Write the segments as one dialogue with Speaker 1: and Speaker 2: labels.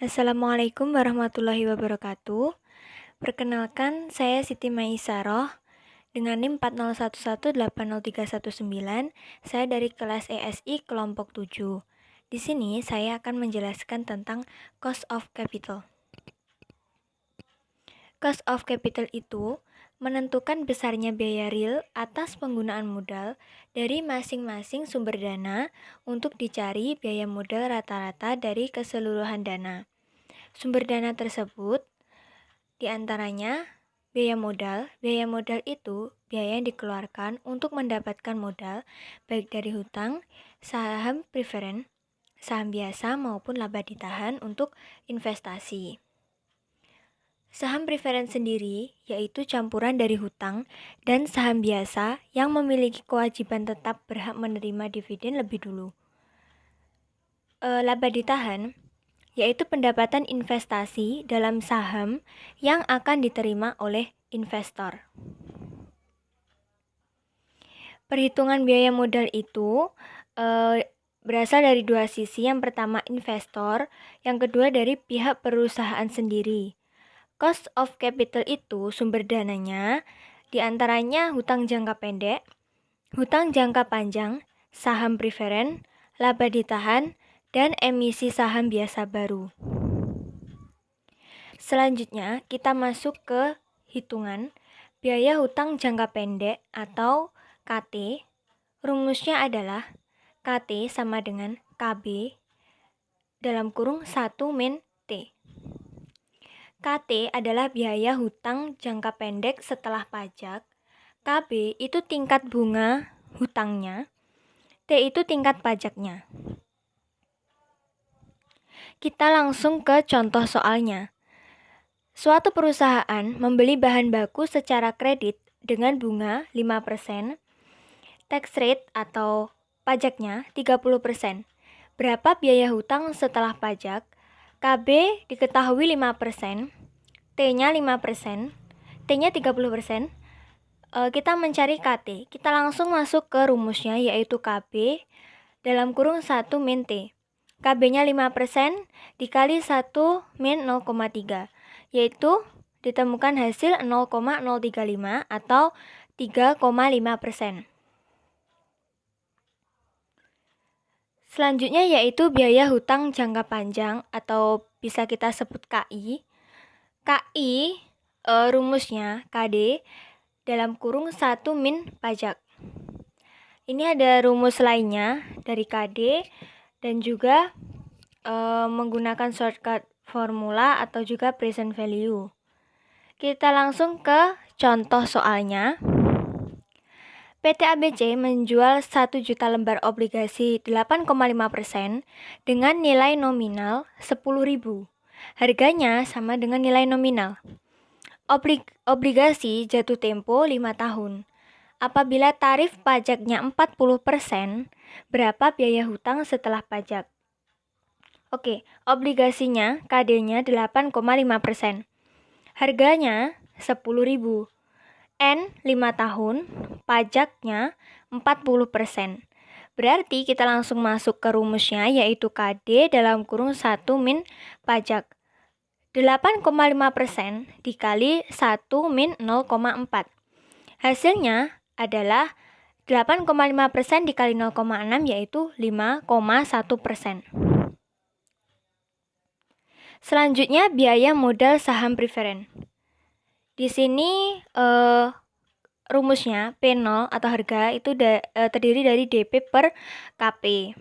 Speaker 1: Assalamualaikum warahmatullahi wabarakatuh. Perkenalkan, saya Siti Maisaroh dengan NIM 40118039. Saya dari kelas ESI kelompok 7. Di sini saya akan menjelaskan tentang cost of capital. Cost of capital itu menentukan besarnya biaya real atas penggunaan modal dari masing-masing sumber dana untuk dicari biaya modal rata-rata dari keseluruhan dana. Sumber dana tersebut diantaranya biaya modal. Biaya modal itu biaya yang dikeluarkan untuk mendapatkan modal baik dari hutang, saham preferen, saham biasa maupun laba ditahan untuk investasi. Saham preferen sendiri yaitu campuran dari hutang dan saham biasa yang memiliki kewajiban tetap berhak menerima dividen lebih dulu. Laba ditahan yaitu pendapatan investasi dalam saham yang akan diterima oleh investor. Perhitungan biaya modal itu berasal dari dua sisi. Yang pertama investor, yang kedua dari pihak perusahaan sendiri. Cost of capital itu sumber dananya diantaranya hutang jangka pendek, hutang jangka panjang, saham preferen, laba ditahan, dan emisi saham biasa baru. Selanjutnya, kita masuk ke hitungan biaya hutang jangka pendek atau KT. Rumusnya adalah KT sama dengan KB dalam kurung 1 min T. KT adalah biaya hutang jangka pendek setelah pajak. KB itu tingkat bunga hutangnya. T itu tingkat pajaknya. Kita langsung ke contoh soalnya. Suatu perusahaan membeli bahan baku secara kredit dengan bunga 5%, tax rate atau pajaknya 30%. Berapa biaya hutang setelah pajak? KB diketahui 5%, T-nya 5%, T-nya 30%. Kita mencari KT. Kita langsung masuk ke rumusnya yaitu KB dalam kurung 1 min T. KB-nya 5% dikali 1 min 0,3, yaitu ditemukan hasil 0,035 atau 3,5%. Selanjutnya yaitu biaya hutang jangka panjang atau bisa kita sebut KI. KI rumusnya KD dalam kurung 1 min pajak. Ini ada rumus lainnya dari KD dan juga menggunakan shortcut formula atau juga present value. Kita langsung ke contoh soalnya. PT ABC menjual 1 juta lembar obligasi 8,5% dengan nilai nominal 10.000. Harganya sama dengan nilai nominal. Obligasi jatuh tempo 5 tahun. Apabila tarif pajaknya 40%, berapa biaya hutang setelah pajak? Oke, obligasinya KD-nya 8,5%. Harganya 10.000. N 5 tahun, pajaknya 40%. Berarti kita langsung masuk ke rumusnya yaitu KD dalam kurung 1 min pajak. 8,5% dikali 1 min 0,4. Hasilnya adalah 8,5% dikali 0,6 yaitu 5,1%. Selanjutnya biaya modal saham preferen. Di sini rumusnya P0 atau harga itu terdiri dari DP per KP.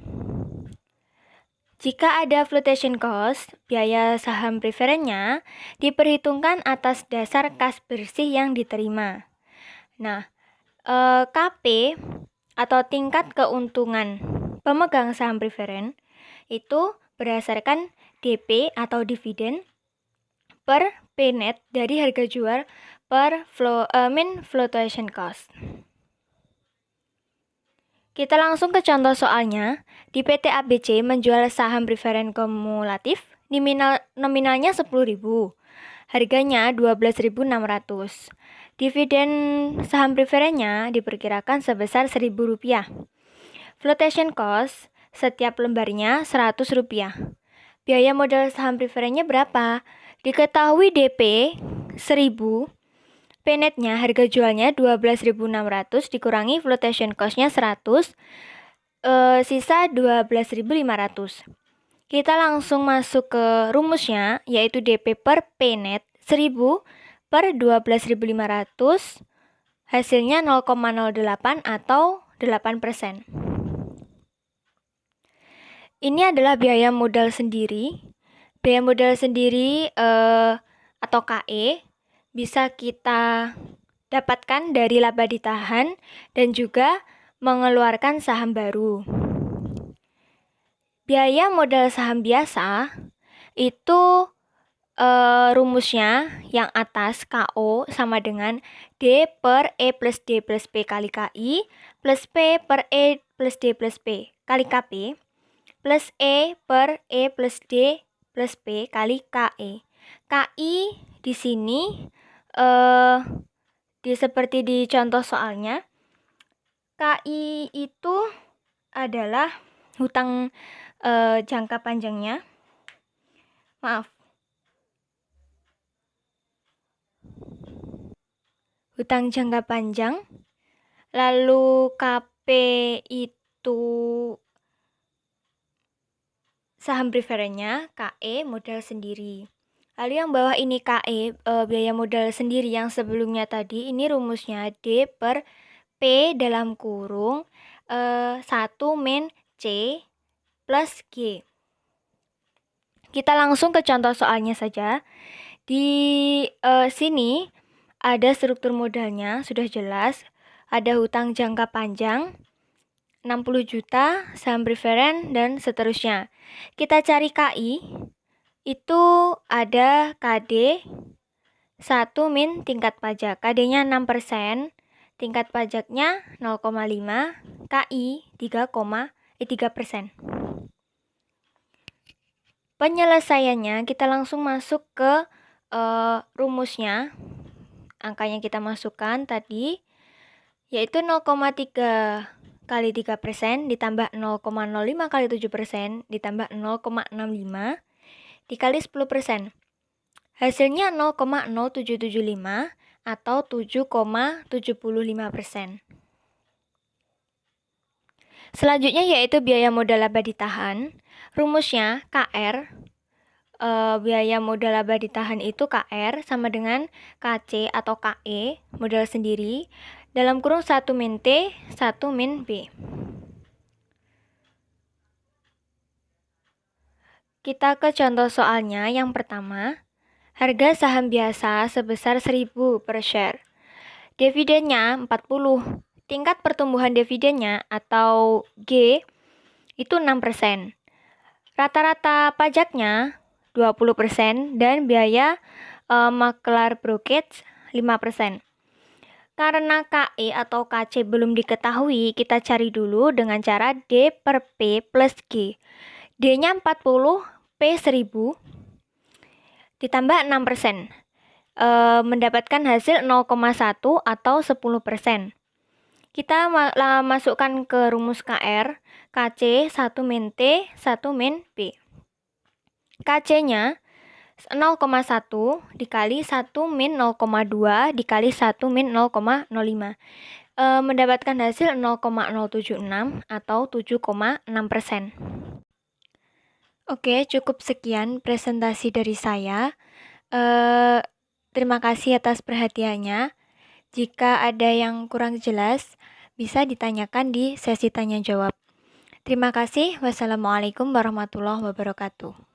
Speaker 1: Jika ada flotation cost, biaya saham preferennya diperhitungkan atas dasar kas bersih yang diterima. Nah, KP atau tingkat keuntungan pemegang saham preferen itu berdasarkan DP atau dividen per P net dari harga jual per min flotation cost. Kita langsung ke contoh soalnya. Di PT ABC menjual saham preferen kumulatif nominalnya 10.000. Harganya 12.600. Dividen saham preferennya diperkirakan sebesar Rp1.000. Flotation cost setiap lembarnya Rp100. biaya modal saham preferennya berapa? Diketahui DP 1000, PNET-nya harga jualnya 12.600 dikurangi flotation cost-nya 100, sisa 12.500. Kita langsung masuk ke rumusnya, yaitu DP per PNET 1000 per 12.500, hasilnya 0,08 atau 8%. Ini adalah biaya modal sendiri. Biaya modal sendiri atau KE bisa kita dapatkan dari laba ditahan dan juga mengeluarkan saham baru. Biaya modal saham biasa itu rumusnya yang atas KO sama dengan D per E plus D plus P kali KI plus P per E plus D plus P kali KP plus E per E plus D plus P kali KE. KI di sini seperti di contoh soalnya, KI itu adalah hutang jangka panjangnya. Hutang jangka panjang. Lalu KP itu saham preferennya, KE modal sendiri. Lalu yang bawah ini KE, biaya modal sendiri yang sebelumnya tadi, ini rumusnya D per P dalam kurung 1 min C plus G. Kita langsung ke contoh soalnya saja. Di sini ada struktur modalnya, sudah jelas. Ada hutang jangka panjang, 60 juta, saham preferen, dan seterusnya. Kita cari KI. Itu ada KD 1 min tingkat pajak. KD-nya 6%, tingkat pajaknya 0,5, KI 3%. Penyelesaiannya kita langsung masuk ke rumusnya. Angkanya kita masukkan tadi, yaitu 0,3 kali 3% ditambah 0,05 kali 7% ditambah 0,65 dikali 10%. Hasilnya 0,0775 atau 7,75%. Selanjutnya yaitu biaya modal laba ditahan. Rumusnya KR. Biaya modal laba ditahan itu KR sama dengan KC atau KE, modal sendiri, dalam kurung 1 min T, 1 min B. Kita ke contoh soalnya yang pertama. Harga saham biasa sebesar 1.000 per share. Dividennya 40. Tingkat pertumbuhan dividennya atau G itu 6%. Rata-rata pajaknya 20% dan biaya maklar brokerage 5%. Karena KE atau KC belum diketahui, kita cari dulu dengan cara D per P plus G. D-nya 40, P 1000, ditambah 6%. Mendapatkan hasil 0,1 atau 10%. Kita masukkan ke rumus KR, KC 1 min T, 1 min P. KC-nya 0,1 dikali 1 min 0,2 dikali 1 min 0,05. Mendapatkan hasil 0,076 atau 7,6%. Oke, cukup sekian presentasi dari saya. Terima kasih atas perhatiannya. Jika ada yang kurang jelas, bisa ditanyakan di sesi tanya jawab. Terima kasih. Wassalamualaikum warahmatullahi wabarakatuh.